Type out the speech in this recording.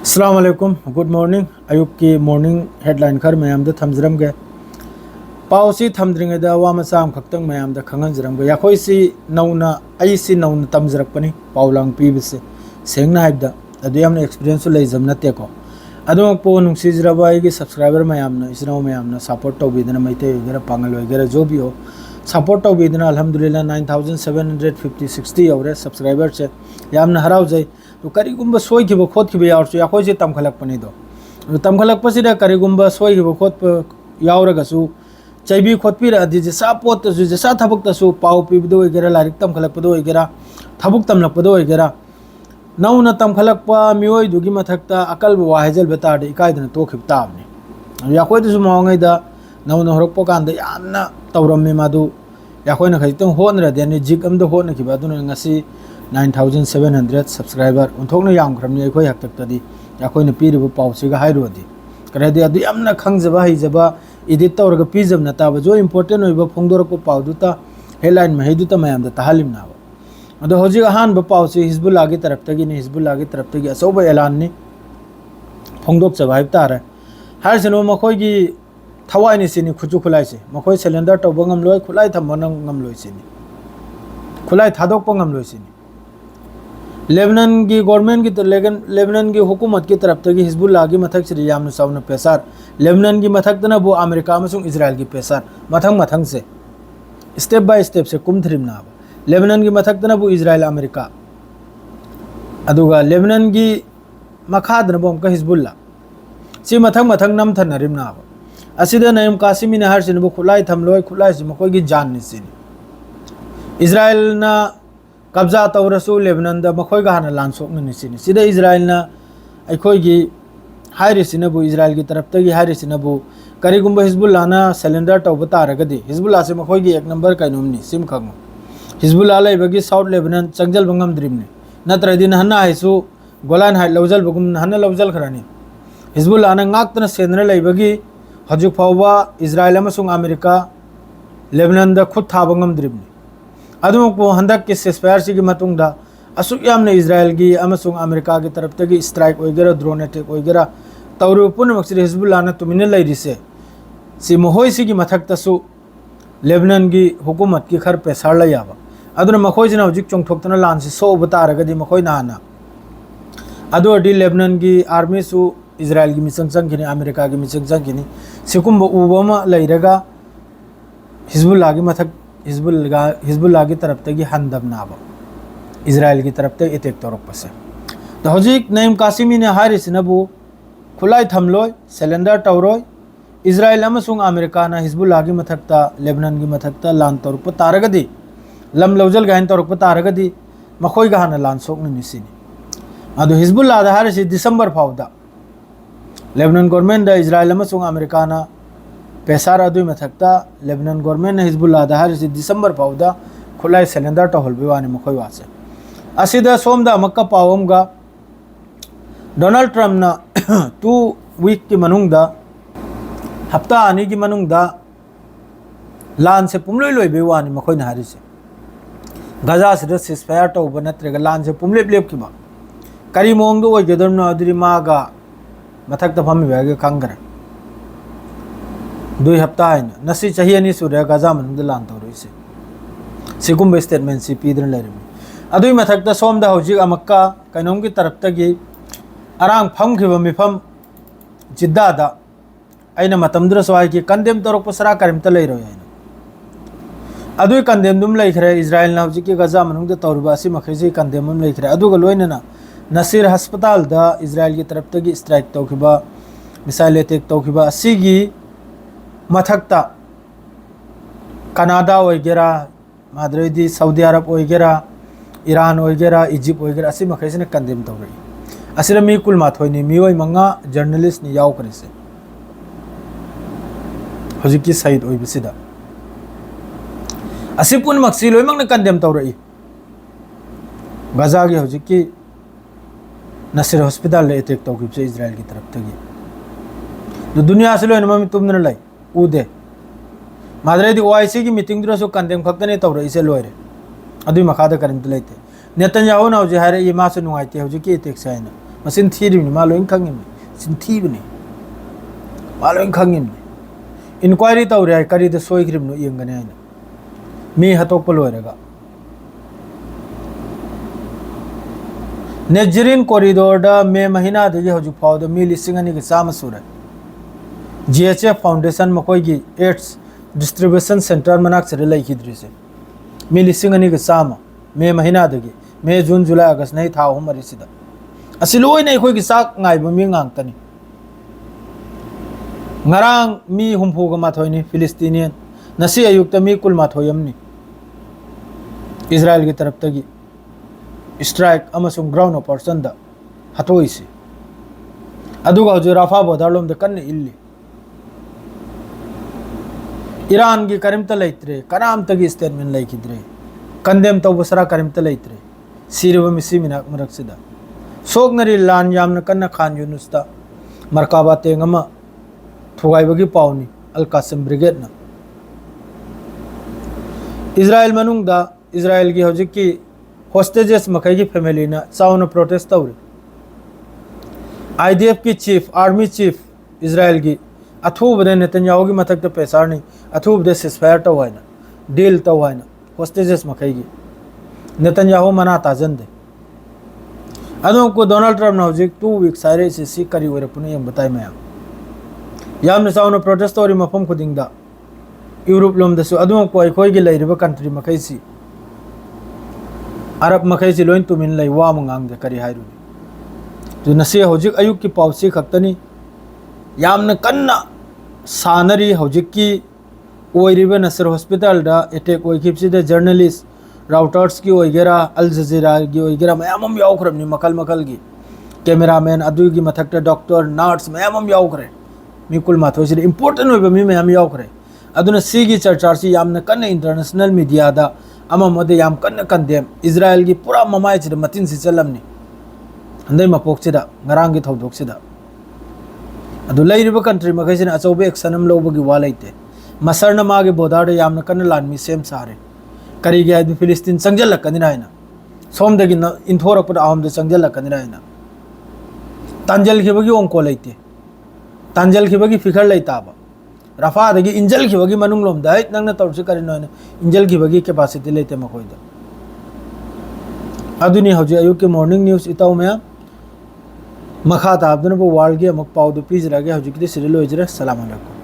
अस्सलाम वालेकुम good morning Ayub की मॉर्निंग हेडलाइन खर मैम थमजरम गे पाउसी थमद्रिंगेदा वा मचाम खक्तंग मैम खंगनजरम गे याखोइसी नौना अइसी नौना तमजरकपनी पाउलांग पीबसे सेंगना हाइबदा अदु यामना एक्सपीरियंस लेजम नतेको अदुम पो नुंसीजरबा आइगे सब्सक्राइबर मैमना इसराव मैमना सपोर्ट तौबीदना मैते वगैरह पांगल वगैरह जो भी हो सपोर्ट तौबीदना अल्हम्दुलिल्लाह 9750 और सब्सक्राइबर से यामना हराव जाय तो करीगुंबा सोइखिबा खोदखिबा यावरसु याखोइसे तमखलकपनी दो तमखलकपसिदा करीगुंबा सोइखिबा खोद यावरगसु चैबी खोदपीरअदि जेसा पोतसु जेसा थबक्तसु पाउ पीबदो वगैरह लारिक तमखलकपदो वगैरह थबुक तमलकपदो वगैरह नौना तमखलकपा मियोइदुगी मथक्ता अकल वाहेजल तारदे इकाइदना तोखिब ताबनी याखोइदसु मावंगैदा नौना होरकपो कांदा यामना तौरम्मे मादु याखोइना खजितंग होनरदेनि जिक अमदा होनखिबा अदुना ngasi 9700 सब्सक्राइबर उन्थोंना यामख्रमनि अखोइ हक्तक्तदि याखोइना पीरिबो पाउसिगा हाइरोदि करदि अदु यामना खंगजबा हिजबा एडिट तौरगा पीजबना ताबा जो इंपोर्टेंट होइबा फोंदोरको पाउदुता हेडलाइन महेदुता मयामदा तहालिमनाबा अदो होजिग अहानबा पाउसि हिजबुल्लाहगी तरफतगिनि हिजबुल्लाहगी तरफतगी असौबा एलाननि फोंदोकचबा हाइब तारे हारसनो मखोइगी थवाइनि सिनि खुचु खुलाइसे मखोइ सिलेंडर तौबा ngamloi खुलाइ थम्बा ngamloi सिनि खुलाइ थादोकपा ngamloi सिनि लेबनान की गवर्नमेंट की लेबनान की हुकूमत की तरफ तक हिजबुल्लाह की मथक से यामन साउन पेसार लेबनान की मथक तना वो अमेरिका में इजराइल की पेसार मथंग मथंग से स्टेप बाय स्टेप से कुम थ्रिम ना लेबनान की मथक तना वो इजराइल अमेरिका अदुगा लेबनान की मखादन बोम का हिजबुल्लाह सी मथंग मथंग नम थनरिम ना असिदा नयम कासिमी ने हर सिन वो खुलाई थमलोय खुलाई से मकोई की जान निसिन इजराइल ना कब्जा तौरसु लेबनान दा मखोइगा हाना लानसोकना निसिनि सिदा इजराइल ना अखोइगी हाइरिसिनबु इजराइल की तरफ तगी हाइरिसिनबु करिगुंबा हिजबुल्लाह ना सिलेंडर तौबा तारगदि हिजबुल्लाह से मखोइगी एक नंबर काइनुमनि सिम खंगो हिजबुल्लाह लेबगी साउथ लेबनान चंगजल बंगम द्रिमनि नत्रदिन हन्ना हाइसु गोलान हाइ लौजल बगुम हन्ना लौजल खरानि हिजबुल्लाह ना ngaktana सेनरा लेबगी हजुक फावबा इजराइल अमसुंग अमेरिका लेबनान दा खुद थाबा ngamद्रिमनि अदुमको हंदक के सेस्फायर की मतुंगदा असुक यामने इजराइल की अमसुंग अमेरिका की तरफ तगी स्ट्राइक वगैरह ड्रोन अटैक वगैरह तौरु पुनमक से हिजबुल्लाह ना तुमिने लैरिसे सि मोहोइसी की मथक तसु लेबनान की हुकूमत की खर पेसार लयाबा अदुना मखोइजना हुजिक चोंगथोक्तना लान से सो बतारगदि मखोइ नाना अदुअदि लेबनान की आर्मी सु इजराइल की मिसंग संगिनी अमेरिका की मिसंग संगिनी सिकुंब उबमा लैरगा हिजबुल्लाह की मथक हिजबुल्लाह की तरफ तक हंदब नाबा इजराइल की तरफ तक अटैक तौरपसे तो हजिक नईम कासिमी ने हारिसिनबु खुलाई थमलोय सिलेंडर तौरोय इजराइल अमसुंग अमेरिका ना हिजबुल्लाह की मथक्ता लेबनान की मथक्ता लान तौरप तारगदि लम लौजल गाइन तौरप तारगदि मखोइ गाना लान सोकन निसिनी अदु हिजबुल्लाह दा हारिसि दिसंबर फावदा लेबनान गवर्नमेंट दा इजराइल अमसुंग अमेरिका ना पेसार अदुई मथक्ता लेबनान गवर्नमेंट ने हिजबुल्लाह दा हारिसि दिसंबर फावदा खुलाई सिलेंडर तौहलबि वानि मखोइ वासे असिदा सोमदा मक्का पावमगा डोनाल्ड ट्रम्प ना 2 वीक की मनुंगदा हफ्ता आनी की मनुंगदा लान से पुमलोय लोइबे वानि मखोइ ना हारिसि गजा से सिसफायर तौबा नत्रगा लान से पुमलेब लेब किबा करी मोंगदो ओइगदरना अदुरि मागा मथक्ता फमी बेगे खंगरा 2 हफ्ता है नसी चाहिए नहीं सूर्य गजा मन लान तौरसे सिगुम स्टेटमेंट से पीदन लेरमी अदुई मथक्ता सोमदा हौजिक अमक्का कैनोम की तरफ तगी अरांग फमखिबा मिफम जिद्दादा अइना मतमदुर सवाई की कंडेम तौरप सरा करिमता लेरो याइना अदुई कंडेम दुम लेखरे इजराइल ना हौजिक की गजा मनुंगदा तौरबा असि मखैजि कंडेम हम लेखरे अदुगा लोइनना नसीर अस्पताल दा इजराइल की तरफ तगी स्ट्राइक तौखिबा मिसाइल अटैक तौखिबा असिगी मथक्ता कनाडा वगैरह माद्रेदी सऊदी अरब वगैरह ईरान वगैरह इजिप्ट वगैरह असि मखैसने कंडेम तौरई असिरा मी कुल माथोइनी मियोय मंगा जर्नलिस्ट नि याव करिसे हजिकी सईद ओइबसिदा असि पुन मक्सी लोय मंगना कंडेम तौरई गजा की हजिकी नसीर हॉस्पिटल ले अटैक तौखिबसे इजराइल की तरफ तगी दुनिया से लोय नमि तुमने लाई उदे माद्रेदी ओआईसी की मीटिंग दुरसु कंडेम खक्तने तौरईसे लोयरे अदुई मखादा करिमत लेते नेतन्याहू ना हौजिक हारे ये मासु नुंगाइते हौजिक की अटैक साइना मसिन थीरिबनि मा लोइन खंगिमनि सिन थीबनि मा लोइन खंगिमनि इंक्वायरी तौरे है करी द सोइग्रिमनु यंगने आइना मी हतोक लोइरगा नेजरिन कॉरिडोर दा मे महीना दगे हजु फाउद मी लिसिंग अनि के चाम सुरे GHF फाउंडेशन मकोई की एड्स डिस्ट्रीब्यूशन सेंटर मनाक से लैखिद्री से मी लिसिंग अनि के चाम मे महीना दगे मे जून जुलाई अगस्त नहीं था हम मरिसिदा असि लोइ नै खोई की साक ngai mi ngang tani ngarang mi humpu ga mathoi ni Palestinian nasi ayuk ta mi kul mathoi amni Israel की तरफ तगी स्ट्राइक अमसुंग ग्राउंड ऑपरेशन दा हतोई से अदुगा जो राफा बोदालोम द कन्न इल्ली ईरान की करिम त लैत्रे कराम तगी स्टेटमेंट लैखिद्रे कंदेम तो बसरा करिम त लैत्रे सिरव मिसी मिनाक मरक्सिदा सोगनरी लान यामन कन्न खान यूनुस्ता मरकाबा तेंगमा थुगाइबगी पाउनी अल कासिम ब्रिगेड ना इजराइल मनुंग दा इजराइल की हौजिक की होस्टेजेस मकई की फैमिली ना चाउन प्रोटेस्ट तौरे IDF की चीफ आर्मी चीफ इजराइल की अथुबदे नेतन्याहू की मथक पेसार नहीं अथुबदे सिस्फायर तौहाइना डील तौहाइना होस्टेजेस मकई की नेतन्याहू मना ताजन दे अदों को डोनाल्ड ट्रम्प ना हौजिक 2 वीक सारे से सी करी वरपुने यम बताई मैं याम चाउन प्रोटेस्ट तौरी मफम खुदिंगदा यूरोप लोमदसु अदों को अखोई की लैरिबा कंट्री मकई सी अरब मकई से लोइन तुमिन लै वा मंगांग दे करी हाइरुनी जो नसे हौजिक अयुक की पाउसी खक्तनी यामन कन्ना सानरी हौजिक की ओइरिबे नसर हॉस्पिटल दा अटैक ओइखिबसिदे जर्नलिस्ट राउटर्स की ओइगेरा अल जजीरा की ओइगेरा मयामम याउखरमनी मकल मकल की कैमरामैन अदु की मथक्ते डॉक्टर नर्स मयामम याउखरे मिकुल माथोसिदे इंपोर्टेंट ओइबे मी मयाम याउखरे अदुना सी की चर्चासी यामन कन्ना इंटरनेशनल मीडिया दा अममदे याम कन्न कंदेम इजराइल की पूरा ममाय चिद मतिन सि चलमनी हंदै मपोक्सिदा ngaraang की थौदोक्सिदा अदु लैरिबा कंट्री मखैसिन अचौबे एक्शन अम लौबगी वा लैते मसरना मागे बोर्डर दे यामन कन्न लानमी सेम सारे करी गया दु फिलिस्तीन संजलकनि रायना सोमदगी इंथोरकपद आहमदे संजलकनि रायना तांजल खिबगी ओंको लैते तांजल खिबगी फिकर लैताबा रफा दगी इंजल खिबगी मनुंग लोम दाइ नंगना तौरसि करिनो इंजल खिबगी कैपेसिटी लेते मखोइदा अदुनी हौजे अयुक के मॉर्निंग न्यूज़ इताउ में मखा ताबदन बो वर्ल्ड के अमक पाउदु पीजरागे हौजे की सिरि लोइजरे सलाम अलैकुम।